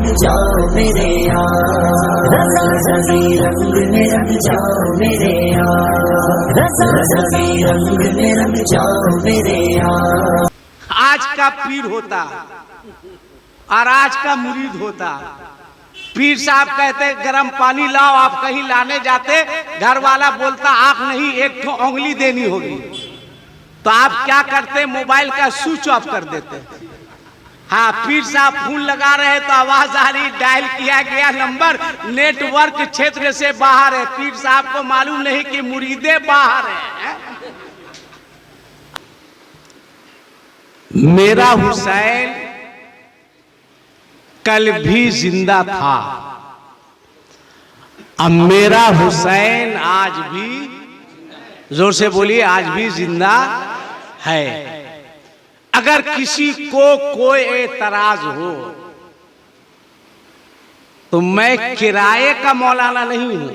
रंग जाओ मेरे यार, रज़ा रज़ी रंग में रंग जाओ मेरे यार, रज़ा रज़ी रंग में रंग जाओ मेरे यार। आज का पीर होता और आज का मुरीद होता। पीर साहब कहते गर्म पानी लाओ, आप कहीं लाने जाते, घर वाला बोलता आंख नहीं एक तो उंगली देनी होगी, तो आप क्या करते, मोबाइल का स्विच ऑफ कर देते। हाँ, पीर साहब फोन लगा रहे तो आवाज आ रही, डायल किया गया नंबर नेटवर्क क्षेत्र से बाहर है। पीर साहब को मालूम नहीं कि मुरीदे बाहर है। मेरा हुसैन कल भी जिंदा था, अब मेरा हुसैन आज भी, जोर से बोलिए, आज भी जिंदा है। अगर किसी को कोई एतराज हो तो मैं किराए का मौलाना नहीं हूं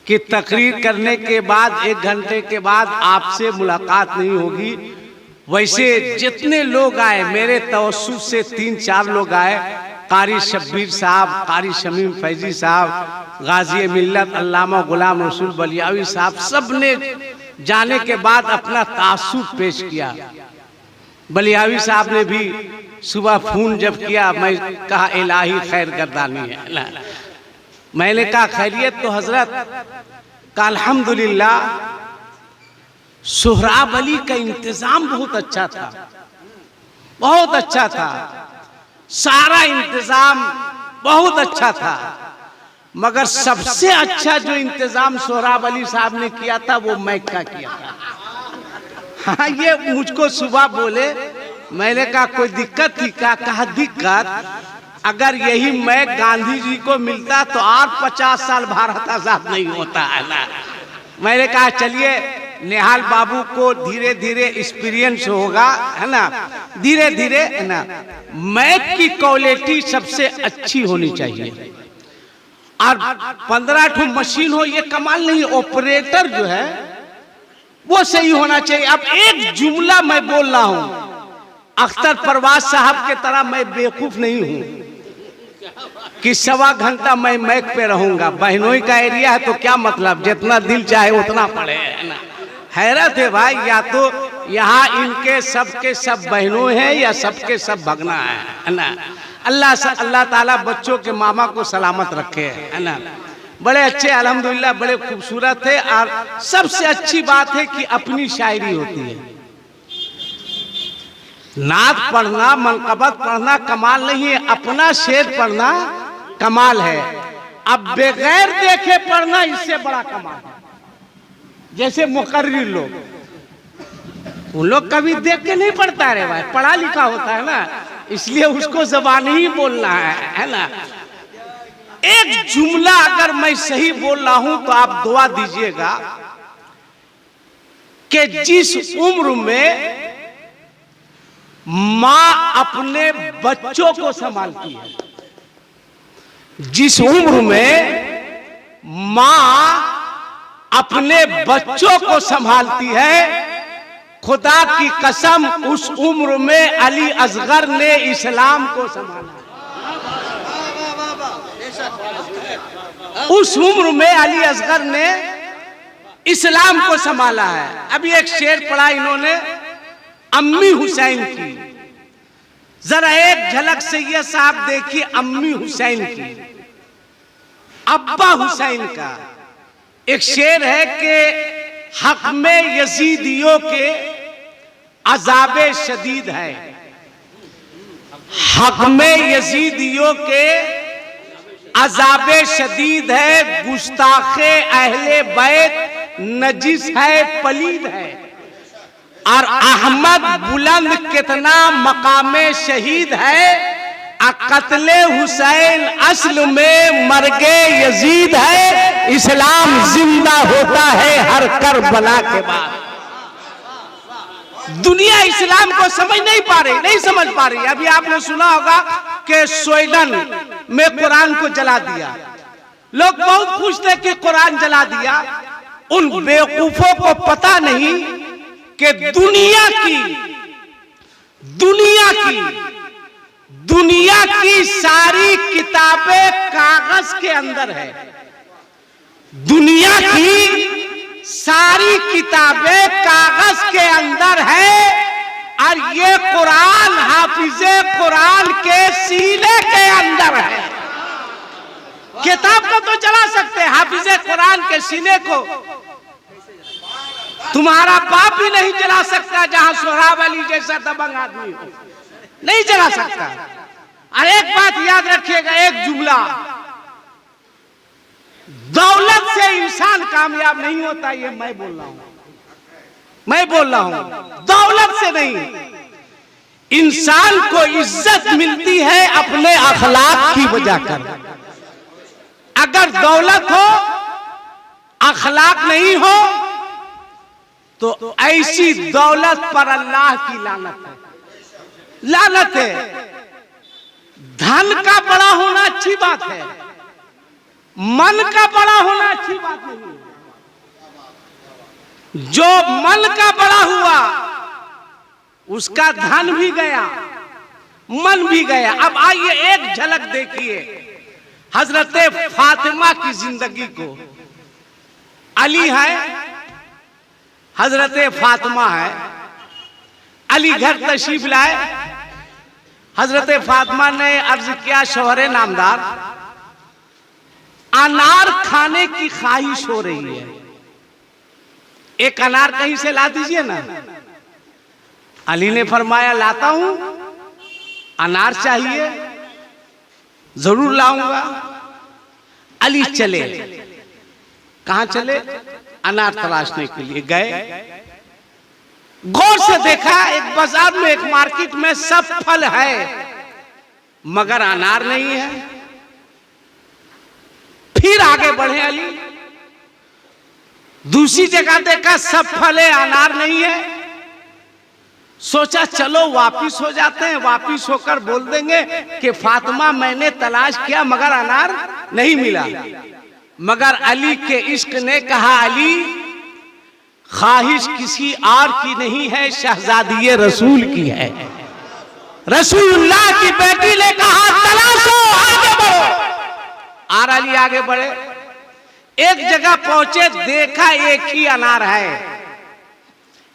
कि तकरीर करने के बाद 1 घंटे के बाद आपसे मुलाकात नहीं होगी। वैसे जितने लोग आए, मेरे तवस्सुत से 3-4 लोग आए, कारी शब्बीर साहब, कारी शमीम फैजी साहब, गाजी मिल्लत अल्लामा गुलाम रसूल बलियावी साहब, सब ने जाने के बाद अपना तासुब पेश किया। बलियावी साहब ने भी सुबह फोन जब किया, मैं कहा इलाही खैर गर्दानी है ना। मैंने कहा खैरियत तो हजरत का अल्हम्दुलिल्लाह, सोहराब अली का इंतजाम बहुत अच्छा था, बहुत अच्छा था, सारा इंतजाम बहुत अच्छा था, मगर सबसे अच्छा जो इंतजाम सोहराब अली साहब ने किया था वो मैक का किया था। हाँ, ये मुझको सुबह बोले, मैंने कहा कोई दिक्कत थी क्या? कहा दिक्कत, अगर यही मैक गांधी जी को मिलता तो और 50 साल भारत आजाद नहीं होता है ना। मैंने कहा चलिए, निहाल बाबू को धीरे धीरे एक्सपीरियंस होगा है ना, धीरे धीरे है ना। मैक की क्वालिटी सबसे अच्छी होनी चाहिए और 15 ठो मशीन हो, ये कमाल नहीं, ऑपरेटर जो है वो सही होना चाहिए। अब एक जुमला मैं बोल रहा हूं, अख्तर परवाज साहब के तरह मैं बेवकूफ नहीं हूं कि 1.25 घंटा मैं मैक पे रहूंगा। बहनोई का एरिया है तो क्या मतलब, जितना दिल चाहे उतना पड़े है ना। हैरत है भाई, या तो यहाँ इनके सबके सब बहनों हैं या सबके सब भगना है ना। अल्लाह ताला बच्चों के मामा को सलामत रखे है ना। बड़े अच्छे अल्हम्दुलिल्लाह, बड़े खूबसूरत है। और सबसे अच्छी बात है कि अपनी शायरी होती है। नात पढ़ना, मनकबत पढ़ना कमाल नहीं है, अपना शेर पढ़ना कमाल है। अब बगैर देखे पढ़ना इससे बड़ा कमाल है। जैसे मुकर्रिर लोग, उन लोग कभी देख के नहीं पढ़ता रे भाई, पढ़ा लिखा होता है ना, इसलिए उसको जबान ही बोलना है ना। एक जुमला अगर मैं सही बोल रहा हूं तो आप दुआ दीजिएगा कि जिस उम्र में मां अपने बच्चों को संभालती है, जिस उम्र में मां अपने बच्चों को संभालती है, खुदा की कसम उस उम्र में अली असगर ने इस्लाम को संभाला। उस उम्र में अली असगर ने इस्लाम को संभाला है। अभी एक शेर पढ़ा इन्होंने अम्मी हुसैन की, जरा एक झलक सैयद साहब देखिए अम्मी हुसैन की, अब्बा हुसैन का। एक शेर है कि हक में यजीदियों के अजाबे शदीद है, हक में यजीदियों के अजाबे शदीद है, गुस्ताखे अहले बैत नजिस है, पलीद है। और अहमद बुलंद कितना मकामे शहीद है, कत्ले हुसैन असल में मर्गे यजीद है, इस्लाम जिंदा होता है हर करबला के बाद। दुनिया इस्लाम को समझ नहीं पा रही, नहीं समझ पा रही। अभी आपने सुना होगा कि स्वीडन में कुरान को जला दिया। लोग बहुत खुश थे कि कुरान जला दिया। उन बेवकूफों को पता नहीं कि दुनिया की दुनिया की सारी किताबें कागज के अंदर है। दुनिया की सारी किताबें कागज के अंदर है और ये कुरान हाफिजे कुरान के सीने के अंदर है। किताब को तो जला सकते हैं, हाफिजे कुरान के सीने को तुम्हारा बाप भी नहीं जला सकता, जहां सोहराब अली जैसा दबंग आदमी हो, नहीं जला सकता। और एक बात याद रखिएगा, एक जुमला, दौलत से इंसान कामयाब नहीं होता, ये मैं बोल रहा हूं, मैं बोल रहा हूं, दौलत से नहीं। इंसान को इज्जत मिलती है अपने अखलाक की वजह कर। अगर दौलत हो अखलाक नहीं हो तो ऐसी दौलत पर अल्लाह की लानत है, लानत है। धन का बड़ा होना अच्छी बात है, मन का बड़ा होना अच्छी बात नहीं। जो मन का बड़ा हुआ उसका धन भी गया, मन भी गया। अब आइए एक झलक देखिए हजरत फातिमा की जिंदगी को। अली है, हजरत फातिमा है, अली घर तशरीफ लाए। हजरत फातिमा ने अर्ज किया, शौहरे नामदार, अनार खाने की ख्वाहिश हो रही है, एक अनार कहीं से ला दीजिए ना। अली ने फरमाया, लाता हूं, अनार चाहिए, जरूर लाऊंगा। अली चले, कहां चले? अनार तलाशने के लिए गए। गौर से देखा, एक बाजार में, एक मार्केट में सब फल है मगर अनार नहीं है। फिर आगे बढ़े अली, दूसरी जगह देखा सब फल है, अनार नहीं है। सोचा चलो वापिस हो जाते हैं, वापिस होकर बोल देंगे कि फातिमा मैंने तलाश किया मगर अनार नहीं मिला। मगर अली के इश्क ने कहा, अली ख्वाहिश किसी और की नहीं है, शहजादी रसूल की है। रसूलुल्लाह की बेटी ने कहा, तलाशो, आगे बढ़ो। और अली आगे बढ़े, एक जगह पहुंचे, देखा एक ही अनार है,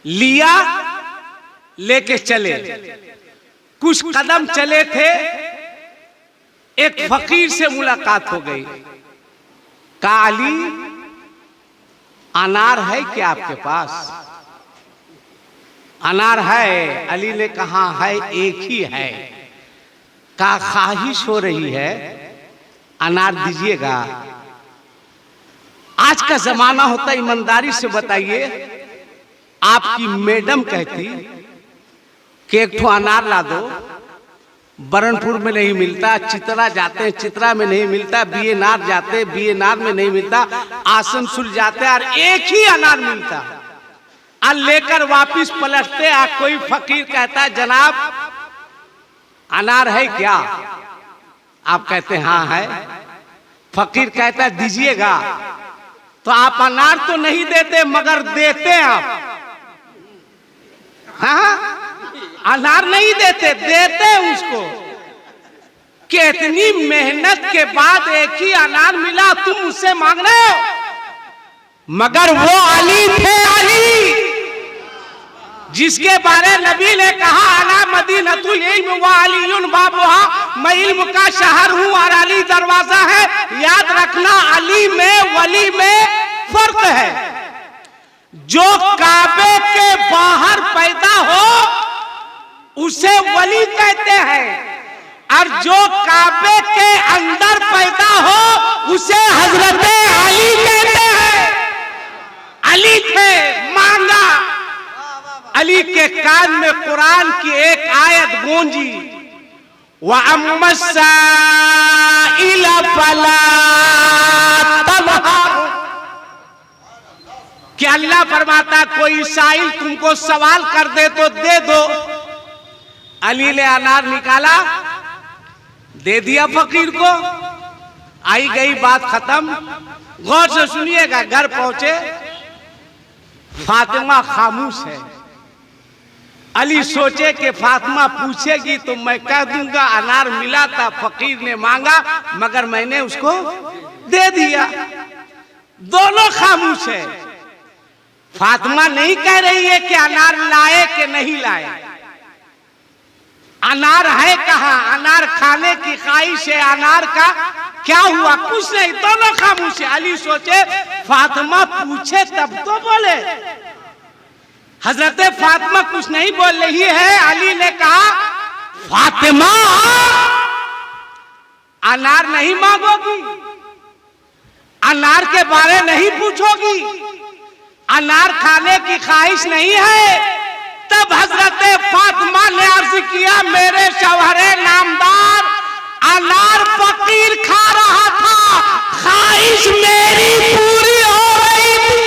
लिया, लेके चले। कुछ कदम चले थे, एक फकीर से मुलाकात हो गई। कहा, अली अनार है क्या आपके पास? अनार है। अली ने कहा, है, एक ही है। कहा, ख्वाहिश हो रही है, अनार दीजिएगा। आज का जमाना होता, ईमानदारी से बताइए, आपकी मैडम कहती कि एक ठो अनार ला दो, बरनपुर में नहीं मिलता, चित्रा जाते हैं, चित्रा में नहीं मिलता, बीएनार जाते, बीएनार में नहीं मिलता, आसनसोल जाते और एक ही अनार मिलता। और लेकर वापिस पलटते, कोई फकीर कहता, जनाब अनार है क्या? आप कहते हाँ है। फकीर कहता, दीजिएगा। तो आप अनार तो नहीं देते मगर देते आप, हाँ, अनार नहीं देते, देते उसको। कि इतनी मेहनत के बाद एक ही अनार मिला, तुम उससे मांग रहे हो? मगर वो अली थे, अली जिसके बारे नबी ने कहा, अला मदीनतुल इल्म व अलीयुन बाबुहा, मैं इल्म का शहर हूं और अली दरवाजा है। याद रखना, अली में वली में फर्क है। जो काबे के बाहर पैदा हो उसे वली कहते हैं, और जो काबे के अंदर पैदा हो उसे हजरत अली कहते हैं। अली थे, मांगा। अली के कान में कुरान की एक आयत गूंजी, व अम्मा साइल फला तनहार। कि अल्लाह फरमाता, कोई साइल तुमको सवाल कर दे तो दे दो। अली ने अनार निकाला, दे दिया फकीर को, आई गई बात खत्म। गौर से सुनिएगा, घर पहुंचे, फातिमा खामोश है। अली सोचे कि फातिमा पूछेगी तो मैं कह दूंगा अनार मिला था, फकीर ने मांगा मगर मैंने उसको दे दिया। दोनों खामोश है। फातिमा नहीं कह रही है कि अनार लाए कि नहीं लाए, अनार है कहाँ, अनार खाने की ख्वाहिश है, अनार का क्या हुआ, कुछ नहीं, दोनों खामोश है। अली सोचे फातिमा पूछे तब तो बोले। हजरत फातिमा कुछ नहीं बोल रही है। अली ने कहा फातिमा अनार नहीं मांगोगी, अनार के बारे नहीं पूछोगी, अनार खाने की ख्वाहिश नहीं है। तब हजरत फातिमा ने अर्ज किया मेरे शौहरे नामदार, अनार फकीर खा रहा था, ख्वाहिश मेरी पूरी हो रही थी।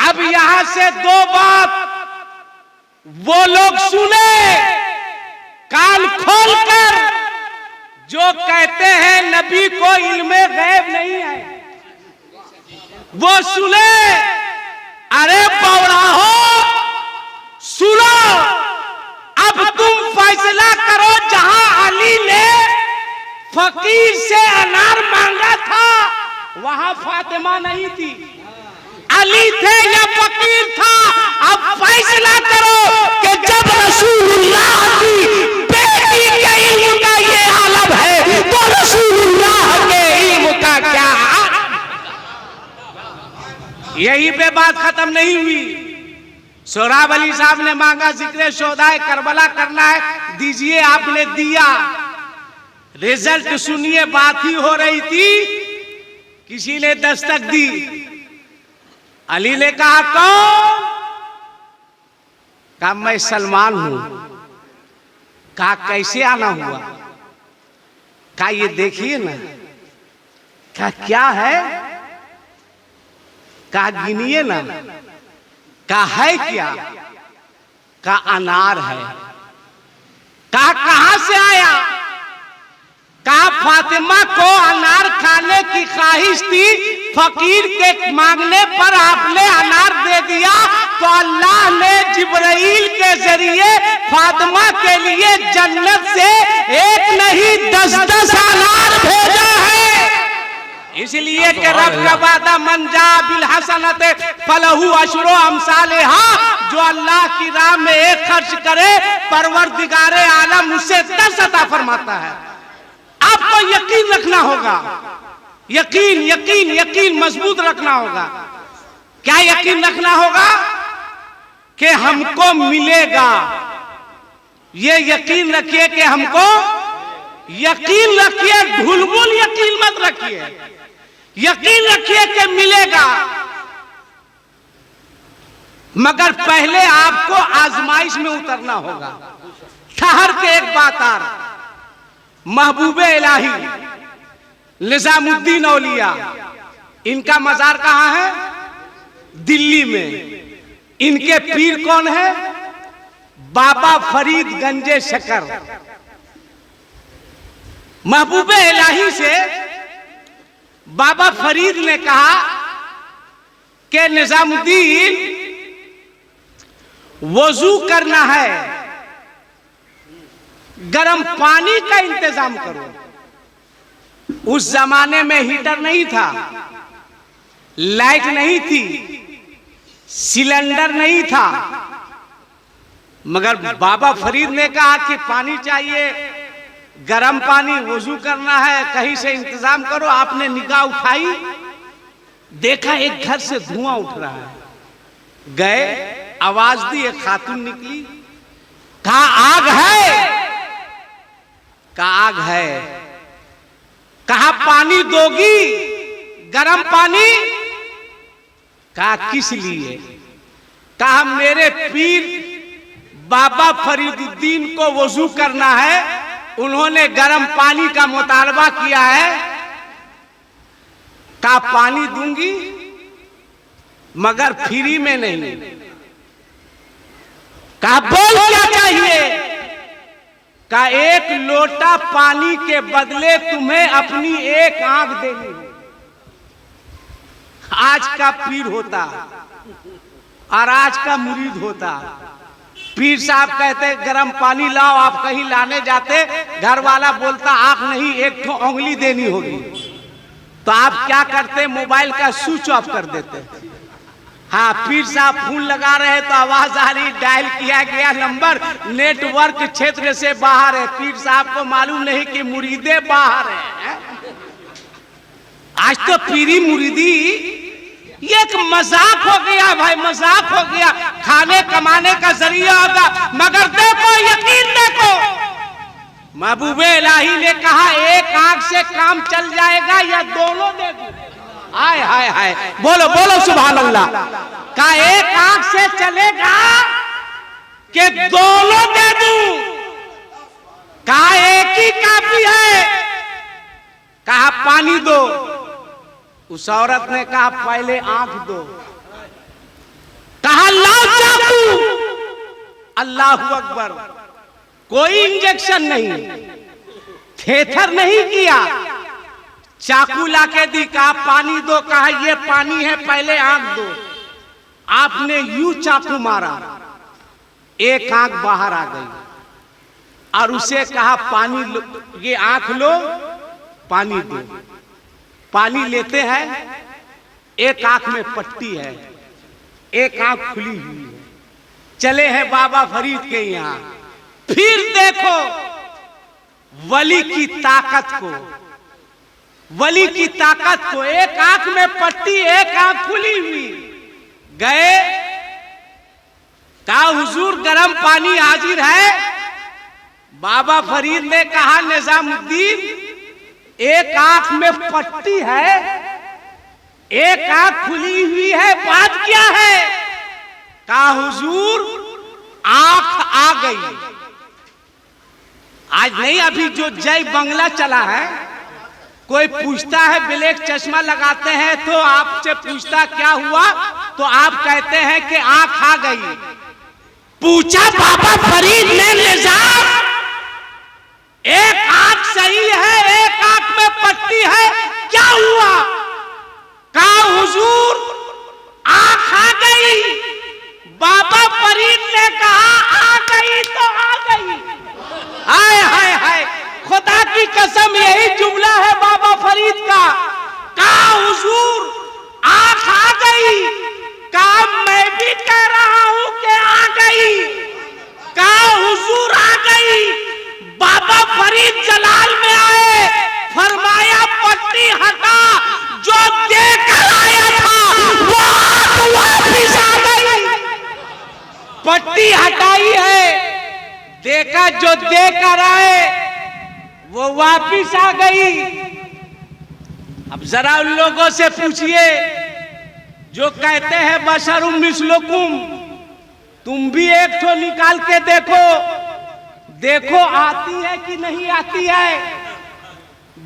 अब यहां से दो बात वो लोग सुने कान खोलकर, जो कहते हैं नबी को इल्मे गैब नहीं है, वो सुने। अरे बौड़ा हो, सुनो, अब तुम फैसला करो। जहां अली ने फकीर से अनार मांगा था वहां फातिमा नहीं थी, अली थे या फकीर था। अब फैसला करो कि जब रसूलुल्लाह की बेटी के इल्म का ये आलम है तो रसूलुल्लाह के इल्म का क्या। यही पे बात खत्म नहीं हुई। सोहराब अली साहब ने मांगा जिक्र शोदाए करबला करना है, दीजिए, आपने दिया। रिजल्ट सुनिए, बात ही हो रही थी, किसी ने दस्तक दी। अली ने कहा कौन? कहा मैं सलमान हूं। कहा कैसे आना हुआ? कहा ये देखिए ना। कहा क्या है? कहा गिनिए ना। कहा है क्या? कहा अनार है। कहा कहां से आया? कहा फातिमा को अनार खाने की ख्वाहिश थी, फकीर के मांगने पर आपने अनार दे दिया, तो अल्लाह ने जिब्राइल के जरिए फातिमा के लिए जन्नत से एक नहीं 10-10 अनार भेजा है। इसलिए कि रब का वादा मन जा बिल हसनत फलहु अशरो अमसालेहा, जो अल्लाह की राह में एक खर्च करे परवरदिगारे आलम उसे 10 अता फरमाता है। आपको यकीन रखना होगा, यकीन यकीन यकीन मजबूत रखना होगा। क्या यकीन रखना होगा? कि हमको मिलेगा। ये यकीन रखिए कि हमको, यकीन रखिए, ढुलमुल यकीन मत रखिए, यकीन रखिए कि मिलेगा। मगर पहले आपको आजमाइश में उतरना होगा। ठहर के एक बात आ रही, महबूबे इलाही निजामुद्दीन औलिया, इनका मजार कहां है? दिल्ली में। इनके पीर कौन है? बाबा फरीद गंजे शकर। महबूबे इलाही से बाबा फरीद ने कहा कि निजामुद्दीन वजू करना है, गर्म पानी का इंतजाम करो। उस जमाने में हीटर नहीं था, लाइट नहीं थी, सिलेंडर नहीं था, मगर बाबा फरीद ने कहा कि पानी चाहिए, गर्म पानी, वजू करना है, कहीं से इंतजाम करो। आपने निगाह उठाई, देखा एक घर से धुआं उठ रहा है। गए, आवाज दी, एक खातून निकली, कहा आग है? कहा आग है। कहा पानी दोगी? गर्म पानी? कहा किस लिए? कहा मेरे पीर बाबा फरीदुद्दीन को वजू करना है, उन्होंने गर्म पानी का मुतालबा किया है। कहा पानी दूंगी मगर फ्री में नहीं। कहा बोल क्या चाहिए? कहा एक लोटा पानी के बदले तुम्हें अपनी एक आंख देनी है। आज का पीर होता और आज का मुरीद होता। पीर साहब कहते गर्म पानी लाओ, आप कहीं लाने जाते, घर वाला बोलता आंख नहीं, एक ठो उंगली देनी होगी, तो आप क्या करते, मोबाइल का स्विच ऑफ कर देते। हाँ, पीर साहब फोन लगा रहे तो आवाज आ रही, डायल किया गया नंबर नेटवर्क क्षेत्र से बाहर है। पीर साहब को मालूम नहीं कि मुरीदे बाहर है। आज तो पीरी मुरीदी ये एक मजाक हो गया भाई, मजाक हो गया। खाने कमाने का जरिया होगा, मगर देखो, यकीन देखो, महबूबे इलाही ने कहा एक आंख से काम चल जाएगा या दोनों देखो। हाय हाय हाय, बोलो बोलो सुभान अल्लाह। कहा एक आंख से चलेगा कि दोनों दे दूं? कहा एक ही काफी है। कहा पानी दो। उस औरत ने कहा पहले आंख दो। कहा लाओ चाकू। अल्लाहू अकबर। कोई इंजेक्शन नहीं, थेथर नहीं किया, चाकू लाके दी। कहा पानी दो। कहा ये पानी है, पहले आंख दो। आपने यूं चाकू मारा, एक आंख बाहर आ गई और उसे कहा पानी लो, ये आंख लो, पानी दो। पानी लेते हैं, एक आंख में पट्टी है, एक आंख खुली हुई है। चले हैं बाबा फरीद के यहां, फिर देखो वली की ताकत को, वली की ताकत को। एक आंख में पट्टी, एक आंख खुली हुई। गए, कहा हुजूर गरम पानी हाजिर है। बाबा फरीद ने कहा निजामुद्दीन एक आंख में पट्टी है, एक आंख खुली हुई है, बात क्या है? कहा हुजूर आंख आ गई। आज नहीं, अभी जो जय बंगला चला है, कोई पूछता है, ब्लैक चश्मा लगाते हैं तो आपसे पूछता क्या हुआ, तो आप कहते हैं कि आंख आ गई। पूछा बाबा फरीद ने निजाम, एक आंख सही है, एक आंख में पट्टी है, क्या हुआ? कहा हुजूर आंख आ गई। बाबा फरीद ने कहा आ गई तो आ गई। हाय हाय हाय, खुदा की कसम यही जुमला है बाबा फरीद का। कहा हुजूर आंख आ गई। कहा मैं भी कह रहा हूं कि आ गई। कहा हुजूर आ गई। बाबा फरीद जलाल में आए, फरमाया पट्टी हटा, जो देकर आया था वो आंख वापिस आ गई। पट्टी हटाई है, देखा जो देकर आए वो वापिस आ गई। अब जरा उन लोगों से पूछिए जो कहते हैं बशरुम मिस्लुकुम, तुम भी एक ठो निकाल के देखो, देखो आती है कि नहीं आती है,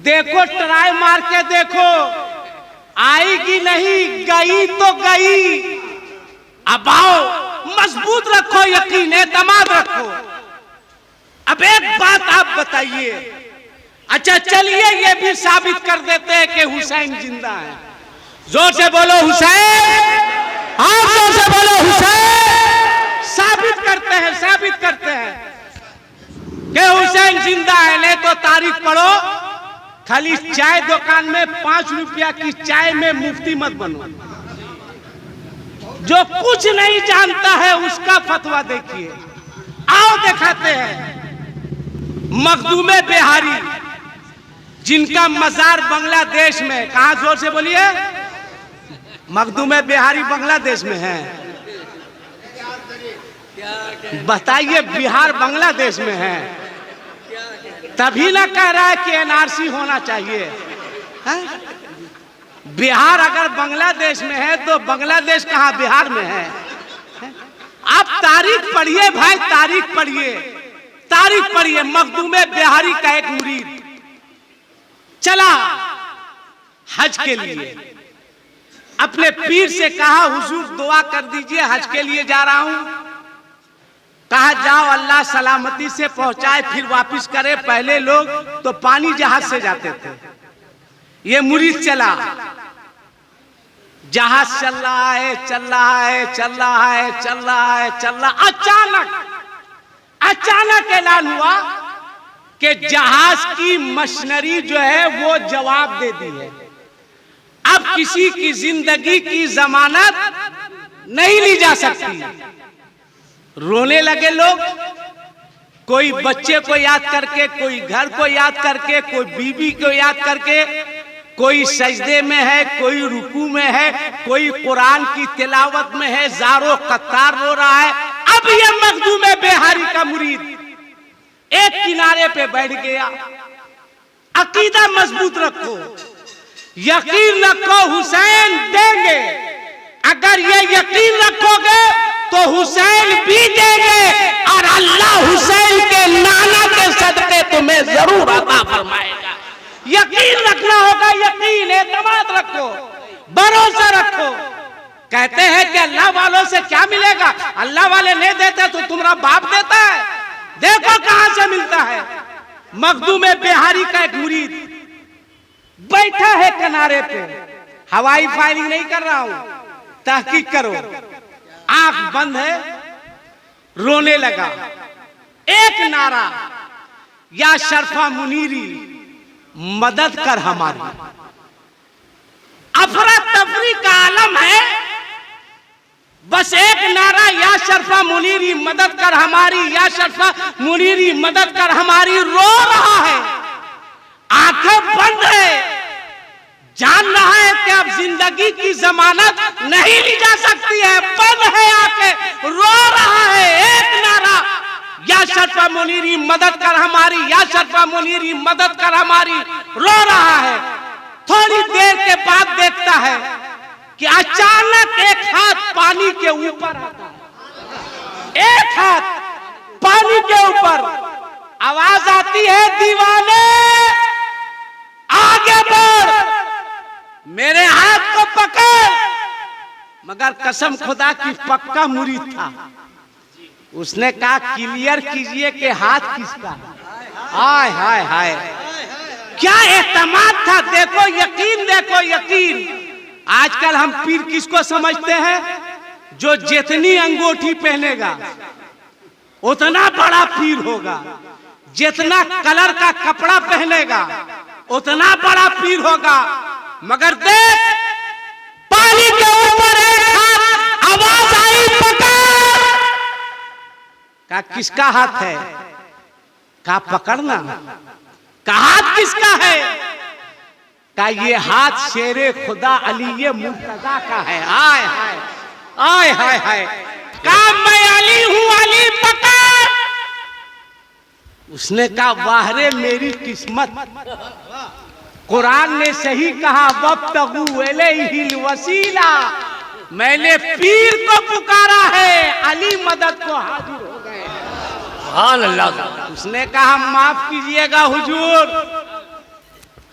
देखो ट्राई मार के देखो, आएगी नहीं, गई तो गई। अब आओ, मजबूत रखो यकीन, एतमाद रखो। अब एक बात आप बताइए, अच्छा चलिए ये भी साबित कर देते हैं कि हुसैन जिंदा है। जोर से बोलो हुसैन, हाँ जोर से बोलो हुसैन। साबित करते हैं, साबित करते हैं कि हुसैन जिंदा है। नहीं तो तारीख पढ़ो, खाली चाय दुकान में 5 रुपया की चाय में मुफ्ती मत बनो। जो कुछ नहीं जानता है उसका फतवा देखिए। आओ दिखाते हैं। मखदूमे बिहारी, जिनका मजार बांग्लादेश में, कहां, जोर से बोलिए। मखदूमे बिहारी बांग्लादेश में है। बताइए, बिहार बांग्लादेश में है, तभी ना कह रहा है कि एनआरसी होना चाहिए। है? बिहार अगर बांग्लादेश में है तो बांग्लादेश कहां, बिहार में है। आप तारीख पढ़िए भाई, तारीख पढ़िए, तारीख पढ़िए। मखदूमे बिहारी का एक मुरीद चला हज के लिए, अपने पीर से कहा हुजूर दुआ कर दीजिए, हज के लिए जा रहा हूं। कहा जाओ, अल्लाह सलामती से पहुंचाए फिर वापस करे। पहले लोग तो पानी जहाज से जाते थे, ये मुरीद चला। जहाज चल रहा है, चल रहा है, चल रहा है, चल रहा है, चल रहा, अचानक ऐलान हुआ कि जहाज की मशीनरी जो है वो जवाब दे दी है, अब किसी की जिंदगी की जमानत नहीं ली जा सकती। रोने लगे लोग, कोई बच्चे को याद करके, कोई घर को याद करके, कोई बीवी को याद करके, कोई सजदे में है, कोई रुकू में है, कोई कुरान की तिलावत में है, ज़ारो कत्तार रो रहा है। अब ये मखदूम बेहारी का मुरीद एक किनारे पे बैठ गया। अकीदा मजबूत रखो, यकीन रखो हुसैन देंगे। अगर ये यकीन रखोगे तो हुसैन भी देंगे और अल्लाह हुसैन के नाना के सदके तुम्हें जरूर अता फरमाएगा। यकीन रखना होगा, यकीन, एतमाद रखो, भरोसा रखो। कहते हैं कि अल्लाह वालों से क्या मिलेगा, अल्लाह वाले नहीं देते तो तुम्हारा बाप देता है। देखो कहां से मिलता है। मखदूम बेहारी का एक मुरीद बैठा है किनारे पे, हवाई फायरिंग नहीं कर रहा हूं, तहकीक करो, आंख बंद है, रोने लगा। एक नारा, या शरफा मुनीरी मदद कर हमारी। अफरा तफरी का आलम है, बस एक नारा, या शरफा मुनीरी मदद कर हमारी, या शरफा मुनीरी मदद कर हमारी। रो रहा है, आंखें बंद है, जान रहा है कि अब जिंदगी की जमानत नहीं ली जा सकती है, बंद है आंखें, रो रहा है। एक नारा, या शरफा मुनीरी मदद कर हमारी, या शरफा मुनीरी मदद कर हमारी, रो रहा है। थोड़ी देर के बाद देखता है कि अचानक एक हाथ पानी के ऊपर आता है, एक हाथ पानी के ऊपर। आवाज आती है, दीवाने आगे बढ़, मेरे हाथ को पकड़। मगर कसम खुदा की पक्का मुरीद था, उसने कहा क्लियर कीजिए कि हाथ किसका है। हाय हाय हाय, क्या एतमाद था। देखो यकीन, देखो यकीन। आजकल हम पीर किसको समझते हैं, जो जितनी अंगूठी पहनेगा उतना बड़ा पीर होगा, जितना कलर का कपड़ा पहनेगा उतना बड़ा पीर होगा। मगर देख, पानी के ऊपर एक हाथ, आवाज आई, पकड़। का किसका हाथ है, का पकड़ना, का हाथ किसका है, का ये हाथ शेरे खुदा अली मुर्तजा का है। आय हाय आय हाय हाय, का मैं अली हूं, अली पकड़। उसने कहा वाहरे मेरी किस्मत, कुरान ने सही कहा, वब्तगू इलैहिल वसीला। मैंने पीर को पुकारा है, अली मदद को हाजिर हो गए। अल्लाह। उसने कहा माफ कीजिएगा हुजूर,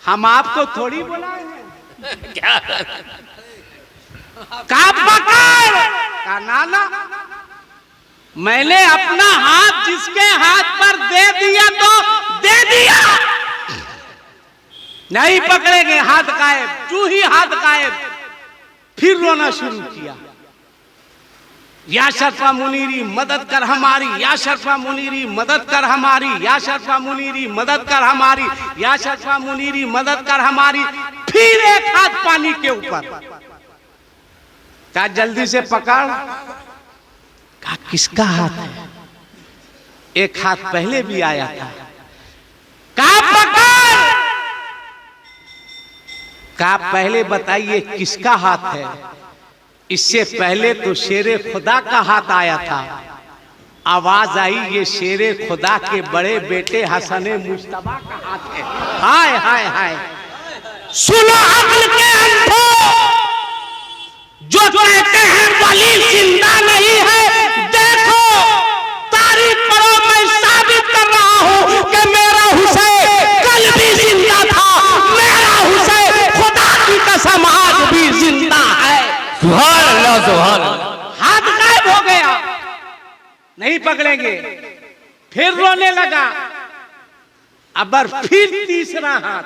हम आपको थोड़ी बुलाए हैं। क्या का पकड़, का नाना, मैंने अपना हाथ जिसके हाथ पर दे दिया तो दे दिया, नहीं पकड़ेंगे, हाथ गायब। तू ही हाथ गायब। फिर रोना शुरू किया, या शरफा मुनीरी मदद कर हमारी, या शरफा मुनीरी मदद कर हमारी, या शरफा मुनीरी मदद कर हमारी, या शरफा मुनीरी मदद कर हमारी। फिर एक हाथ पानी के ऊपर, कहा जल्दी से पकड़। कहा किसका हाथ है, एक हाथ पहले भी आया था। कहा पकड़। कहा पहले बताइए किसका हाथ है। इससे पहले तो शेरे खुदा का हाथ आया था। आवाज आई, ये शेरे खुदा के बड़े बेटे हसने मुश्तबा का हाथ है। हाय हाय हाय, सुनो अक्ल के अंधो, जो कहते हैं वली जिंदा नहीं है। देखो तारीख पढ़ो, मैं साबित कर रहा हूं कि मेरा हुसैन कल भी जिंदा था। मेरा हुसैन खुदा की कसम आज भी जिंदा है। सुभान अल्लाह, सुभान अल्लाह। हाथ गायब हो गया, नहीं पकड़ेंगे। फिर रोने लगा। अबर फिर तीसरा हाथ,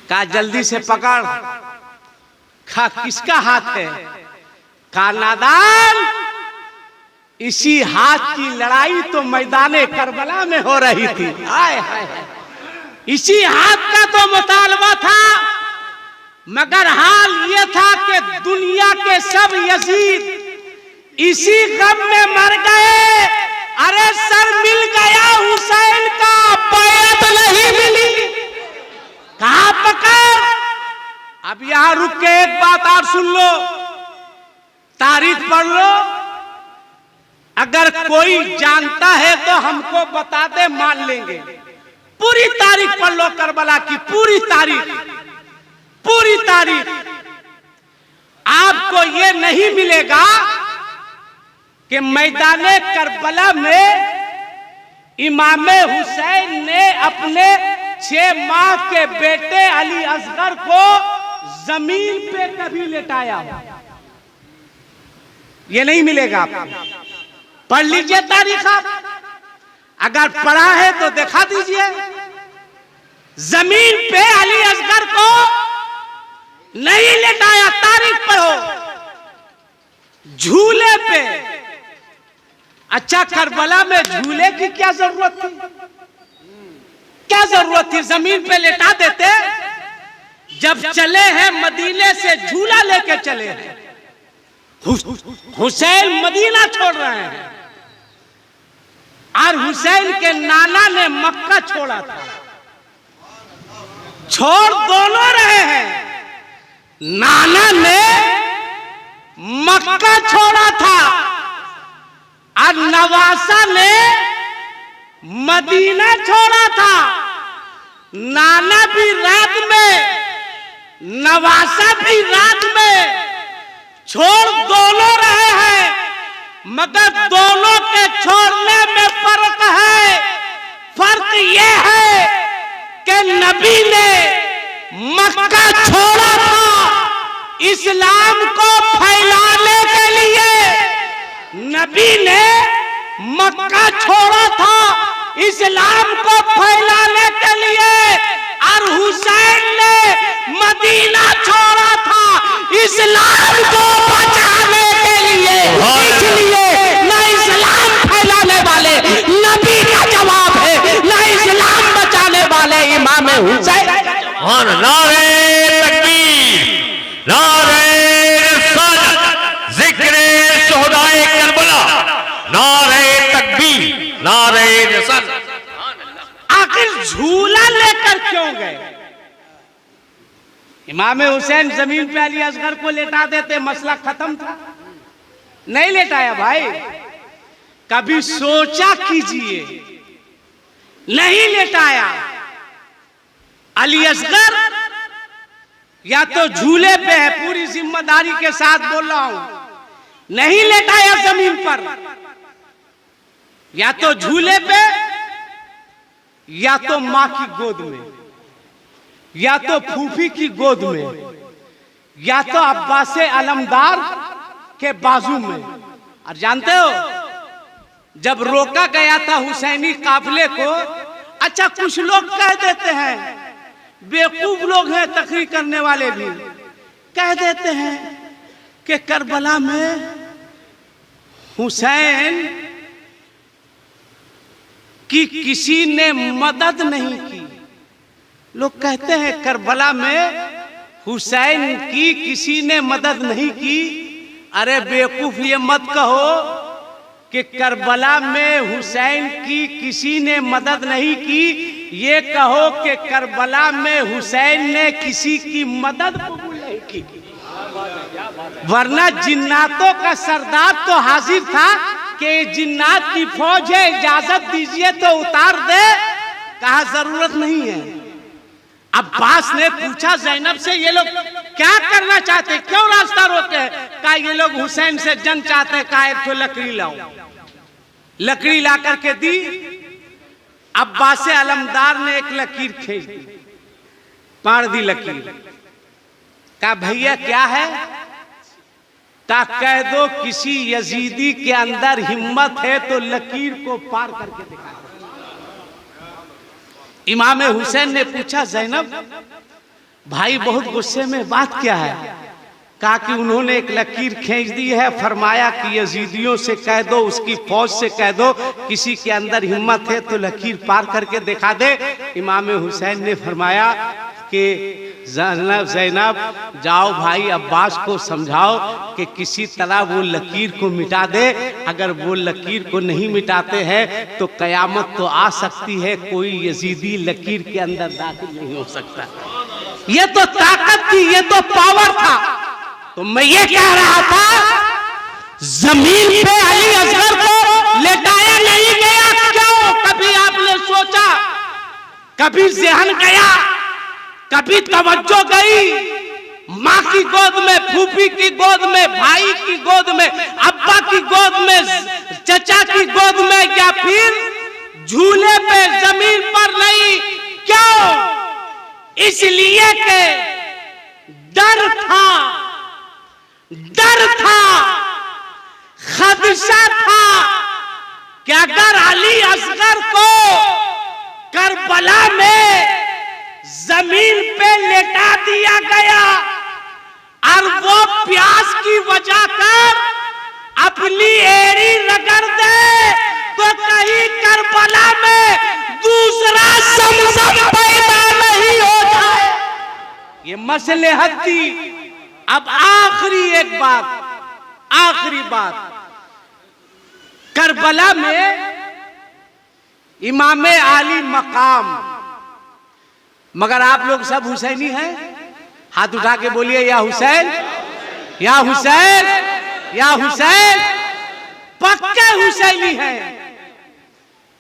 कहा जल्दी से पकड़। खा किसका हाथ है? का नादान, इसी हाथ की लड़ाई तो मैदाने करबला में हो रही थी। हाय हाय, इसी हाथ का तो मुतालबा था, मगर हाल ये था कि दुनिया के सब यजीद इसी गम में मर गए। अरे सर मिल गया हुसैन का, बैत नहीं मिली। कहा पकड़? अब यहां रुक के एक बात और सुन लो, तारीख पढ़ लो। अगर कोई जानता है तो हमको बता दे, मान लेंगे। पूरी तारीख पढ़ लो करबला की, पूरी तारीख, पूरी तारीख। आपको ये नहीं मिलेगा कि मैदाने करबला में इमामे हुसैन ने अपने 6 माह के बेटे अली असगर को जमीन पे कभी लेटाया, ये नहीं मिलेगा आपको। पढ़ लीजिए तारीख आप, अगर पढ़ा है तो दिखा दीजिए। जमीन पे अली असगर को नहीं लेटाया, तारीख पढ़ो। झूले पे, अच्छा करबला में झूले की क्या जरूरत थी? क्या जरूरत थी? जमीन पे लेटा देते। जब चले हैं मदीने से झूला लेके चले हैं। हुसैन मदीना छोड़ रहे हैं और हुसैन के नाना ने मक्का छोड़ा था। छोड़ दोनों रहे हैं, नाना ने मक्का छोड़ा था और नवासा ने मदीना छोड़ा था। नाना भी रात में, नवासा भी रात में, छोड़ दोनों रहे हैं, मगर दोनों के छोड़ने में फर्क है। फर्क यह है कि नबी ने मक्का छोड़ा था इस्लाम को फैलाने के लिए। नबी ने मक्का छोड़ा था इस्लाम को फैलाने के लिए, और हुसैन ने मदीना छोड़ा था इस्लाम को बचाने के लिए। इसलिए ना इस्लाम फैलाने वाले नबी का जवाब है, ना इस्लाम बचाने वाले इमाम हुसैन। नारे तकबीर, नारे रिसालत, जिक्रे शुहदाए करबला, नारे तकबीर, नारे रिसालत। आखिर झूला लेकर क्यों गए? इमाम हुसैन जमीन पे अली असगर को लेटा देते, मसला खत्म था। नहीं लेटाया भाई, कभी सोचा कीजिए, नहीं लेटाया। अली असगर या तो झूले पे है, पूरी जिम्मेदारी के साथ बोल रहा हूं, नहीं लेटाया जमीन पर, या तो झूले पे, या तो मां की गोद में, या तो फूफी की गोद में, या तो अब्बास अलमदार के बाजू में। और जानते हो, जब रोका गया था हुसैनी काफिले को, अच्छा कुछ लोग कह देते हैं, बेवकूफ लोग हैं तकरीर करने वाले भी, कह देते हैं कि करबला में हुसैन की किसी ने मदद नहीं की। लोग कहते हैं करबला में हुसैन की किसी ने मदद नहीं की। अरे बेवकूफ, ये मत कहो कि करबला में हुसैन की किसी ने मदद नहीं की, ये कहो कि करबला में हुसैन ने किसी की मदद कबूल नहीं की। वरना जिन्नातों का सरदार तो हाजिर था कि जिन्नात की फौज है, इजाजत दीजिए तो उतार दे। कहा जरूरत नहीं है। अब्बास ने पूछा जैनब से, ये लोग क्या करना चाहते, क्यों रास्ता रोके हैं? कहा ये लोग हुसैन से जंग चाहते हैं। कहा एक तो लकड़ी लाओ। लकड़ी ला करके दी। अब्बास अलमदार ने एक लकीर खींच दी, पाड़ दी लकीर। कहा भैया क्या है? कहा कह दो किसी यजीदी के अंदर हिम्मत है तो लकीर को पार करके दिखा। इमाम हुसैन ने पूछा जैनब भाई बहुत गुस्से में, बात क्या है? कहा कि उन्होंने एक लकीर खींच दी है, फरमाया कि यजीदियों से कह दो, उसकी फौज से कह दो, किसी के अंदर हिम्मत है तो लकीर पार करके दिखा दे। इमाम हुसैन ने फरमाया कि ज़ैनब जाओ भाई अब्बास को समझाओ कि किसी तरह वो लकीर को मिटा दे। अगर वो लकीर को नहीं मिटाते हैं तो कयामत तो आ सकती है, कोई यजीदी लकीर के अंदर दाखिल नहीं हो सकता। ये तो ताकत थी, ये तो पावर था। तो मैं ये कह रहा था, जमीन पे अली असगर को लेटाया नहीं गया, क्यों? कभी आपने सोचा? कभी ज़हन गया? कभी तवज्जो गई? माँ की गोद में, फूफी की गोद में, भाई की गोद में, अब्बा की गोद में, चचा की गोद में, या फिर झूले पे जमीन पर नहीं? क्यों? इसलिए कि डर था, खदशा था कि अगर अली असगर को करबला में जमीन पे लेटा दिया गया और वो प्यास की वजह कर अपनी एड़ी रगड़ दे तो कहीं करबला में दूसरा समसम पैदा नहीं हो जाए। ये मसलहत थी। अब आखिरी एक बात, आखिरी बात, करबला में इमाम आली मकाम, मगर आप लोग सब हुसैनी हैं? हाथ उठा के बोलिए या हुसैन, या हुसैन, या हुसैन। पक्के हुसैनी हैं,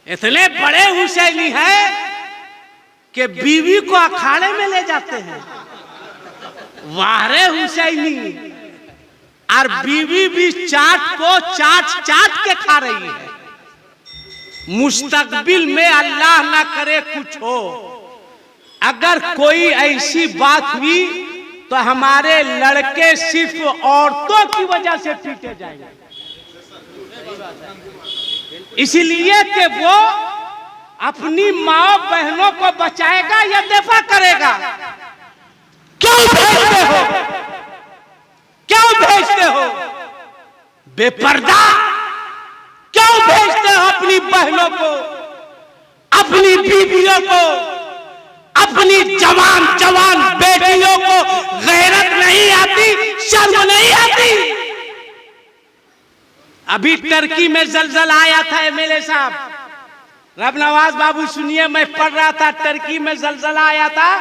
इतने बड़े हुसैनी हैं कि बीवी को अखाड़े में ले जाते हैं। वारे हुसैनी। और बीवी भी चाट को चाट चाट के खा रही है। मुस्तकबिल में अल्लाह ना करे कुछ हो, अगर कोई ऐसी बात हुई तो हमारे लड़के सिर्फ औरतों की वजह से पीटे जाएंगे। इसलिए कि वो अपनी माँ बहनों को बचाएगा या दफा करेगा। क्यों भेजते हो? क्यों भेजते हो बेपर्दा? क्यों भेजते हो अपनी बहनों को, अपनी बीवियों को, अपनी जवान जवान बेटियों को? गैरत नहीं आती, शर्म नहीं आती? अभी टर्की में जलजला आया था एमएलए साहब, रब नवाज बाबू सुनिए, मैं पढ़ रहा था, टर्की में जलजला आया था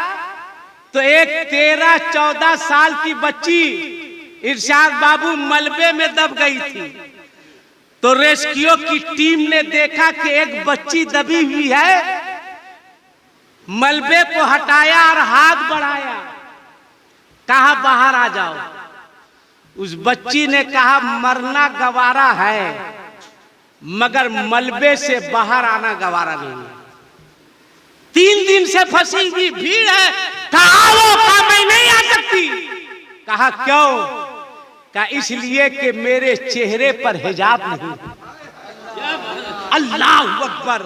तो एक 13-14 साल की बच्ची इरशाद बाबू मलबे में दब गई थी। तो रेस्क्यू की टीम ने देखा कि एक बच्ची दबी हुई है, मलबे को हटाया और हाथ बढ़ाया, कहा बाहर आ जाओ। उस बच्ची ने कहा मरना गवारा है मगर मलबे से बाहर आना गवारा नहीं। 3 दिन से फंसी हुई भीड़ है, कहा मैं नहीं आ सकती। कहा क्यों? कहा इसलिए कि मेरे चेहरे पर हिजाब नहीं। अल्लाह अकबर।